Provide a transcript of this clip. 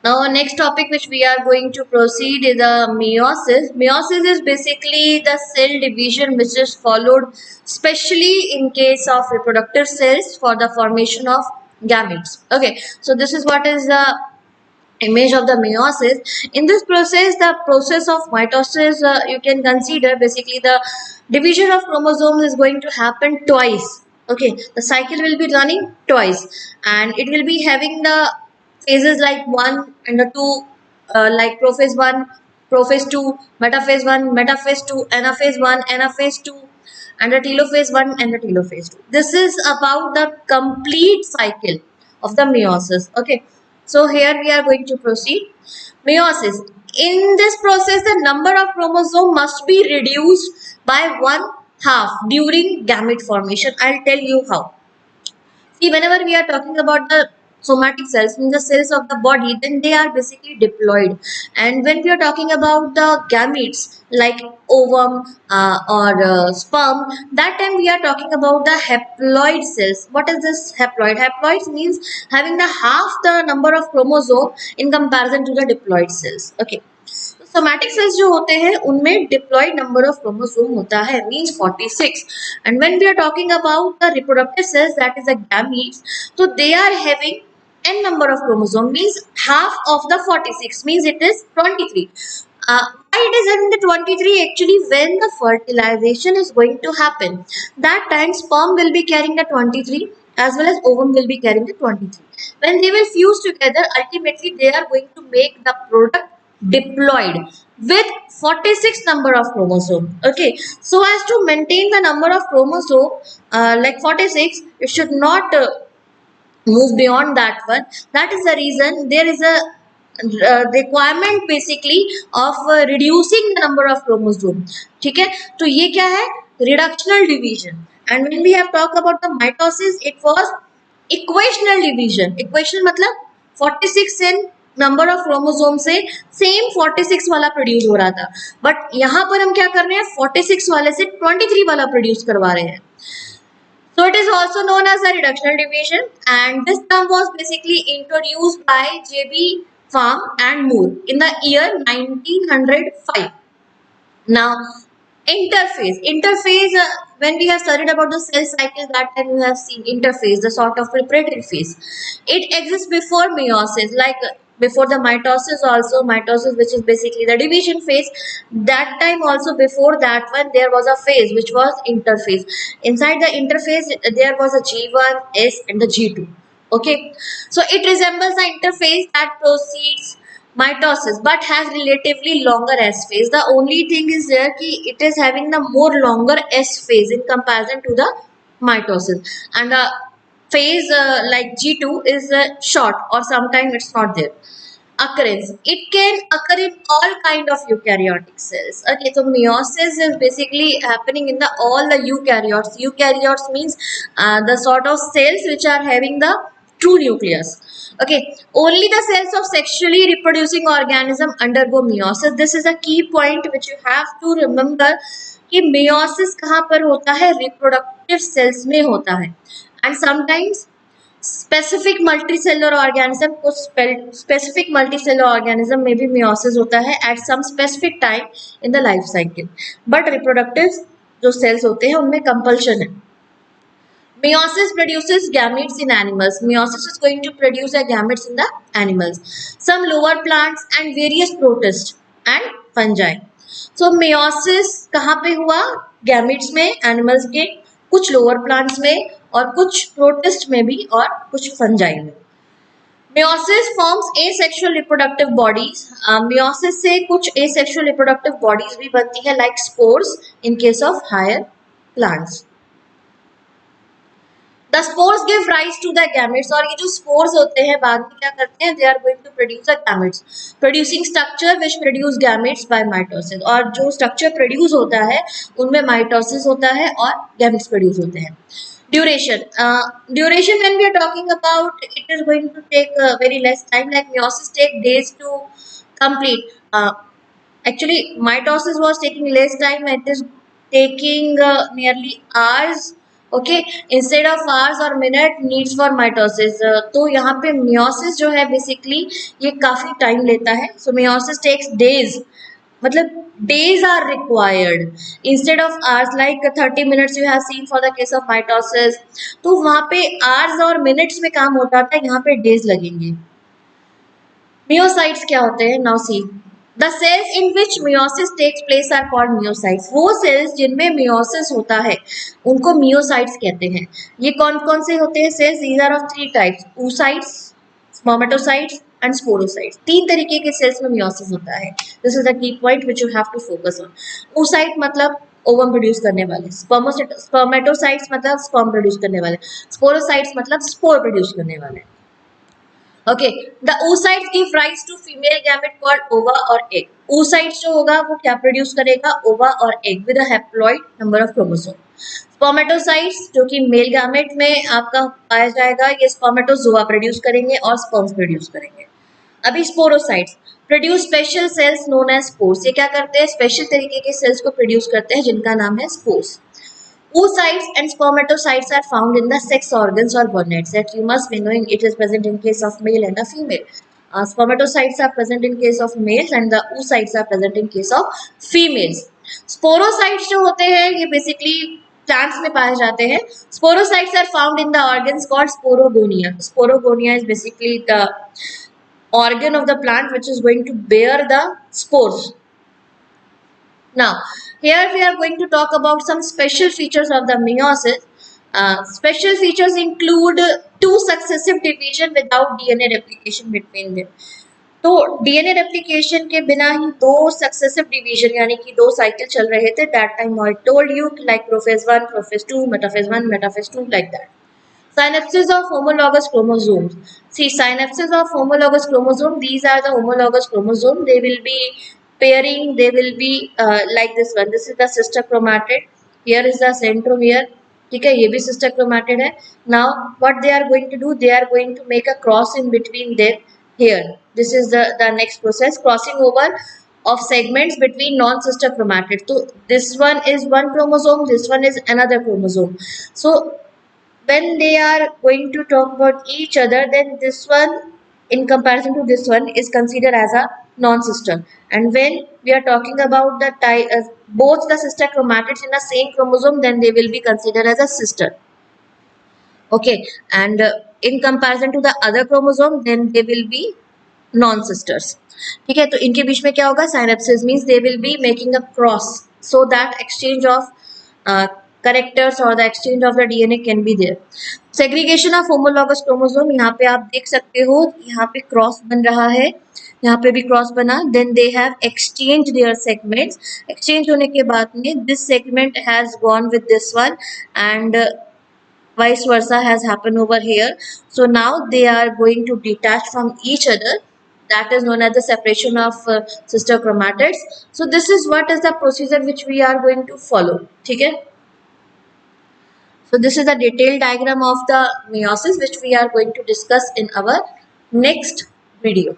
Now, next topic which we are going to proceed is meiosis. Meiosis is basically the cell division which is followed, especially in case of reproductive cells for the formation of gametes. Okay, so this is what is the image of the meiosis. In this process, the process of mitosis, you can consider basically the division of chromosomes is going to happen twice. Okay, the cycle will be running twice, and it will be having the phases like 1 and the 2, like prophase 1, prophase 2, metaphase 1, metaphase 2, anaphase 1, anaphase 2, and the telophase 1 and the telophase 2. This is about the complete cycle of the meiosis. Okay, so here we are going to proceed. Meiosis. In this process, the number of chromosome must be reduced by one half during gamete formation. I'll tell you how. See, whenever we are talking about the somatic cells, means the cells of the body, then they are basically diploid. And when we are talking about the gametes, like ovum or sperm, that time we are talking about the haploid cells. What is this haploid? Haploids means having the half the number of chromosome in comparison to the diploid cells. Okay. Somatic cells जो होते हैं उनमें diploid number of chromosome होता है means 46 and when we are talking about the reproductive cells that is the gametes तो they are having n number of chromosome means half of the 46 means it is 23. Why it is in the 23? Actually, when the fertilization is going to happen, that time sperm will be carrying the 23 as well as ovum will be carrying the 23. When they will fuse together, ultimately they are going to make the product diploid with 46 number of chromosome. Okay, so as to maintain the number of chromosome like 46, it should not move beyond that one. That is the reason there is a requirement basically of reducing the number of chromosome. ठीक है, तो ये क्या है? Reductional division. And when we have talked about the mitosis, it was equational division. Equational मतलब 46 in number of chromosome से same 46 वाला produce हो रहा था, बट यहाँ पर हम क्या कर रहे हैं? 46 वाले से 23 वाला प्रोड्यूस करवा रहे हैं. So it is also known as the reductional division, and this term was basically introduced by J.B. Farm and Moore in the year 1905. Now, interphase, when we have studied about the cell cycle, that time we have seen interphase, the sort of preparatory phase. It exists before meiosis, like before the mitosis also, mitosis which is basically the division phase. That time also, before that one, there was a phase which was interphase. Inside the interphase, there was a G1, S and the G2. Okay, so it resembles the interphase that proceeds mitosis but has relatively longer S phase. The only thing is there ki it is having the more longer S phase in comparison to the mitosis, and the phase like G2 is short or sometimes it's not there. Occurrence, it can occur in all kind of eukaryotic cells. Okay, so meiosis is basically happening in the all the eukaryotes. Eukaryotes means the sort of cells which are having the true nucleus. Okay, only the cells of sexually reproducing organism undergo meiosis. This is a key point which you have to remember कि meiosis कहाँ पर होता है? Reproductive cells में होता है. And sometimes specific multicellular organism, कुछ specific multicellular organism में भी meiosis होता है at some specific time in the life cycle, but reproductive जो सेल्स होते हैं उनमें कंपल्शन है. Meiosis produces gametes in animals. Meiosis is going to produce the gametes in the animals. Some lower plants and various protists and fungi. So meiosis कहाँ पे हुआ? Gametes में, animals के, कुछ lower plants में और कुछ protist में भी और कुछ fungi में. Meiosis forms asexual reproductive bodies. Meiosis से कुछ asexual reproductive bodies भी बनती है like spores in case of higher plants. The spores give rise to the gametes. और ये जो spores होते हैं बाद में क्या करते हैं? They are going to produce the gametes, producing structure which produce gametes by mitosis. और जो structure produce होता है उनमें mitosis होता है और gametes produce होते हैं. Duration. Duration when we are talking about, it is going to take very less time. Like meiosis take days to complete. Actually, mitosis was taking less time. It is taking nearly hours okay, instead of hours और minute needs for mitosis. तो यहाँ पे meiosis जो है basically ये काफी time लेता है। सो मियोसिस टेक्स डेज, मतलब days are required instead of hours, like 30 minutes you have seen for the case of mitosis। तो वहां पे hours और minutes में काम होता था, यहाँ पे days लगेंगे। मियोसाइट्स क्या होते हैं? Now see, the cells in which meiosis takes place are called meiocytes. वो सेल्स जिनमें मियोसिस होता है उनको मियोसाइट्स कहते हैं। ये कौन कौन से होते हैं cells? These are of three types, oocytes, spermatocytes and sporocytes. तीन तरीके के सेल्स में मियोसिस होता है। This is the key point which you have to focus on. oocyte मतलब ओवम प्रोड्यूस करने वाले, स्पर्मेटोसाइट्स मतलब स्पर्म प्रोड्यूस करने वाले, स्पोरोसाइट्स मतलब स्पोर प्रोड्यूस करने वाले। Okay, the oocytes give rise to female gamete called ova or egg। oocytes जो होगा वो क्या प्रोड्यूस करेगा? ova और egg with a haploid number of chromosome। spermatocytes जो कि मेल गैमेट में आपका पाया जाएगा, ये स्पर्मेटोजोआ प्रोड्यूस करेंगे और स्पर्म्स प्रोड्यूस करेंगे। अभी sporocytes produce special cells known as spores. ये क्या करते हैं? स्पेशल तरीके के सेल्स को प्रोड्यूस करते हैं जिनका नाम है spores. oocytes and spermatocytes are found in the sex organs or gonads that you must be knowing it is present in case of male and a female। Spermatocytes are present in case of males and the oocytes are present in case of females। Sporocytes जो होते हैं ये basically plants में पाए जाते हैं। Sporocytes are found in the organs called sporogonia। Sporogonia is basically the organ of the plant which is going to bear the spores। Now, here we are going to talk about some special features of the meiosis। Special features include two successive division without DNA replication between them। तो DNA replication के बिना ही दो successive division यानी कि दो cycle चल रहे थे। That time I told you like prophase 1, prophase 2, metaphase 1, metaphase 2 like that. Synapses of homologous chromosomes. See, synapses of homologous chromosome, these are the homologous chromosome. They will be pairing, they will be like this one. This is the sister chromatid. Here is the centromere. ठीक है, ये भी sister chromatid है। Now, what they are going to do? They are going to make a cross in between them. Here, this is the next process, crossing over of segments between non-sister chromatids. So, this one is one chromosome, this one is another chromosome. So, when they are going to talk about each other, then this one in comparison to this one is considered as a non-sister, and when we are talking about the both the sister chromatids in the same chromosome, then they will be considered as a sister। Okay, and in comparison to the other chromosome, then they will be non-sisters। ठीक है, तो इनके बीच में क्या होगा? synapses means they will be making a cross so that exchange of characters or the exchange of the DNA can be there। segregation of homologous chromosome, यहाँ पे आप देख सकते हो, यहाँ पे क्रॉस बन रहा है, यहाँ पे भी क्रॉस बना। then they have exchanged their segments। exchange होने के बाद में this segment has gone with this one and vice versa has happened over here। So now they are going to detach from each other। That is known as the separation of sister chromatids। So this is what is the procedure which we are going to follow। ठीक है, so this is the detailed diagram of the meiosis which we are going to discuss in our next video।